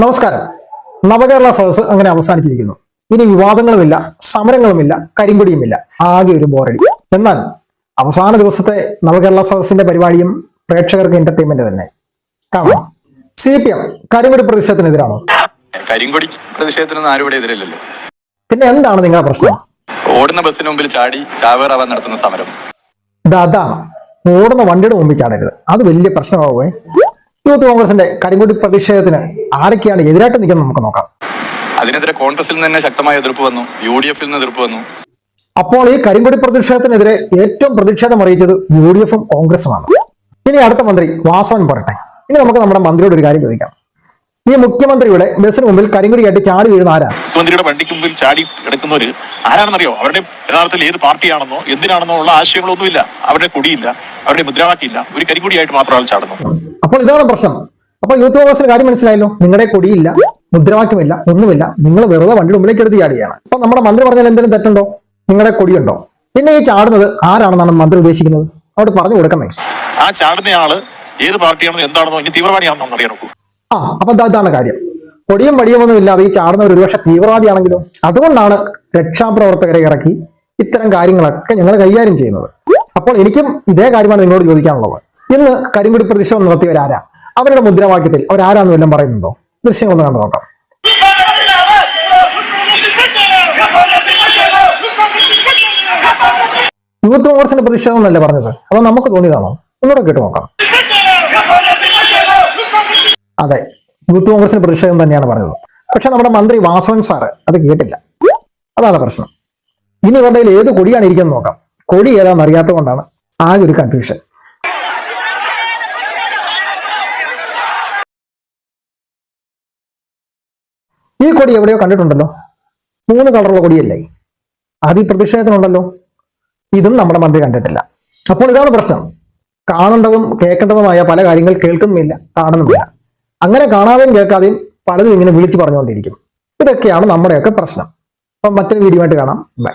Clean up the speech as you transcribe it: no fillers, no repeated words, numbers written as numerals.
നമസ്കാരം. നവകേരള സദസ്സ് അങ്ങനെ അവസാനിച്ചിരിക്കുന്നു. ഇനി വിവാദങ്ങളുമില്ല, സമരങ്ങളുമില്ല, കരിങ്കൊടിയുമില്ല, ആകെ ഒരു ബോറടി. എന്നാൽ അവസാന ദിവസത്തെ നവകേരള സദസ്സിന്റെ പരിപാടിയും പ്രേക്ഷകർക്ക് എന്റർടൈൻമെന്റ് തന്നെ. കാണാം. CPM കരിങ്കൊടി പ്രതിഷേധത്തിനെതിരാണോ? കരിങ്കൊടി പ്രതിഷേധത്തിനൊന്നും ആരും ഇവിടെ എതിരല്ലല്ലോ. പിന്നെ എന്താണ് നിങ്ങളുടെ പ്രശ്നം? ഓടുന്ന ബസ്സിന് മുമ്പിൽ ചാടി ചാവേറാവാൻ നടത്തുന്ന സമരം. അതാണ്, ഓടുന്ന വണ്ടിയുടെ മുമ്പിൽ ചാടരുത്. അത് വലിയ പ്രശ്നമാവുമേ. യൂത്ത് കോൺഗ്രസിന്റെ കരിങ്കൊടി പ്രതിഷേധത്തിന് ആരൊക്കെയാണ് എതിരായിട്ട് നിൽക്കുന്നത് നമുക്ക് നോക്കാം. അതിനെതിരെ കോൺഗ്രസിൽ നിന്ന് തന്നെ ശക്തമായ എതിർപ്പ് വന്നു, UDF നിന്ന് എതിർപ്പ് വന്നു. അപ്പോൾ ഈ കരിങ്കൊടി പ്രതിഷേധത്തിനെതിരെ ഏറ്റവും പ്രതിഷേധം അറിയിച്ചത് UDF-ഉം കോൺഗ്രസുമാണ്. ഇനി അടുത്ത മന്ത്രി വാസവൻ പറയട്ടെ. ഇനി നമുക്ക് നമ്മുടെ മന്ത്രിയോട് ഒരു കാര്യം ചോദിക്കാം. ഈ മുഖ്യമന്ത്രിയുടെ ബസ്സിന് മുമ്പിൽ കരിങ്കൊടി കയറ്റി ചാടി വീഴുന്ന ആരാ? മുഖ്യമന്ത്രിയുടെ വണ്ടിക്ക് മുമ്പിൽ ചാടി കിടക്കുന്നവര് ആരാണെന്നറിയോ? അവരുടെ യഥാർത്ഥത്തിൽ ഏത് പാർട്ടിയാണെന്നോ എന്തിനാണെന്നോ ഉള്ള ആശയങ്ങളൊന്നുമില്ല. അവരുടെ കൊടിയില്ല, അവരുടെ മുദ്രാവാക്യമില്ല, ഒരു കരിങ്കൊടിയായിട്ട് മാത്രം ആൾ ചാടുന്നു. അപ്പോൾ ഇതാണ് പ്രശ്നം. അപ്പോൾ യൂത്ത് കോൺഗ്രസിന് കാര്യം മനസ്സിലായല്ലോ. നിങ്ങളുടെ കൊടിയില്ല, മുദ്രാവാക്യമില്ല, ഒന്നുമില്ല. നിങ്ങൾ വെറുതെ വണ്ടിയുടെ മുമ്പിലേക്ക് എടുത്ത് ചാടിയാണ്. അപ്പൊ നമ്മുടെ മന്ത്രി പറഞ്ഞാൽ എന്തെങ്കിലും തെറ്റുണ്ടോ? നിങ്ങളുടെ കൊടിയുണ്ടോ? പിന്നെ ഈ ചാടുന്നത് ആരാണെന്നാണ് മന്ത്രി ഉദ്ദേശിക്കുന്നത്? അവിടെ പറഞ്ഞു കൊടുക്കുന്നേ. ആ ചാടുന്നയാള് ഏത് പാർട്ടിയാണെന്നോ എന്താണെന്നോ ഇനി തീവ്രവാദിയാണെന്നോ അറിയാൻ നോക്കൂ. അപ്പൊ ഇതാണ് കാര്യം. പൊടിയും വടിയുമൊന്നും ഇല്ലാതെ ഈ ചാടുന്നവർ ഒരുപക്ഷെ തീവ്രവാദിയാണെങ്കിലോ? അതുകൊണ്ടാണ് രക്ഷാപ്രവർത്തകരെ ഇറക്കി ഇത്തരം കാര്യങ്ങളൊക്കെ ഞങ്ങൾ കൈകാര്യം ചെയ്യുന്നത്. അപ്പോൾ എനിക്കും ഇതേ കാര്യമാണ് നിങ്ങളോട് ചോദിക്കാനുള്ളത്. ഇന്ന് കരിങ്കൊടി പ്രതിഷേധം നടത്തിയവരാരാ? അവരുടെ മുദ്രാവാക്യത്തിൽ അവരാരാന്ന് വല്ലതും പറയുന്നുണ്ടോ? ദൃശ്യങ്ങളൊന്ന് കണ്ടു നോക്കാം. യൂത്ത് കോൺഗ്രസിന്റെ പ്രതിഷേധം എന്നല്ലേ പറഞ്ഞത്? അപ്പൊ നമുക്ക് തോന്നിയതാണോ? ഒന്നുകൂടെ കേട്ട് നോക്കാം. അതെ, യൂത്ത് കോൺഗ്രസിന്റെ പ്രതിഷേധം തന്നെയാണ് പറഞ്ഞത്. പക്ഷെ നമ്മുടെ മന്ത്രി വാസവൻ സാറ് അത് കേട്ടില്ല. അതാണ് പ്രശ്നം. ഇനി ഇവരുടെ ഏത് കൊടിയാണ് ഇരിക്കുന്നത് നോക്കാം. കൊടി ഏതാണെന്ന് അറിയാത്തത് കൊണ്ടാണ് ആകെ ഒരു കൺഫ്യൂഷൻ. ഈ കൊടി എവിടെയോ കണ്ടിട്ടുണ്ടല്ലോ. 3 കളറുള്ള കൊടിയല്ലേ? അത് ഈ പ്രതിഷേധത്തിനുണ്ടല്ലോ. ഇതും നമ്മുടെ മന്ത്രി കണ്ടിട്ടില്ല. അപ്പോൾ ഇതാണ് പ്രശ്നം. കാണേണ്ടതും കേൾക്കേണ്ടതുമായ പല കാര്യങ്ങൾ കേൾക്കുന്നുമില്ല, കാണുന്നുമില്ല. അങ്ങനെ കാണാതെയും കേൾക്കാതെയും പലതും ഇങ്ങനെ വിളിച്ചു പറഞ്ഞുകൊണ്ടിരിക്കും. ഇതൊക്കെയാണ് നമ്മുടെയൊക്കെ പ്രശ്നം. അപ്പം മറ്റൊരു വീഡിയോ ആയിട്ട് കാണാം. ബൈ.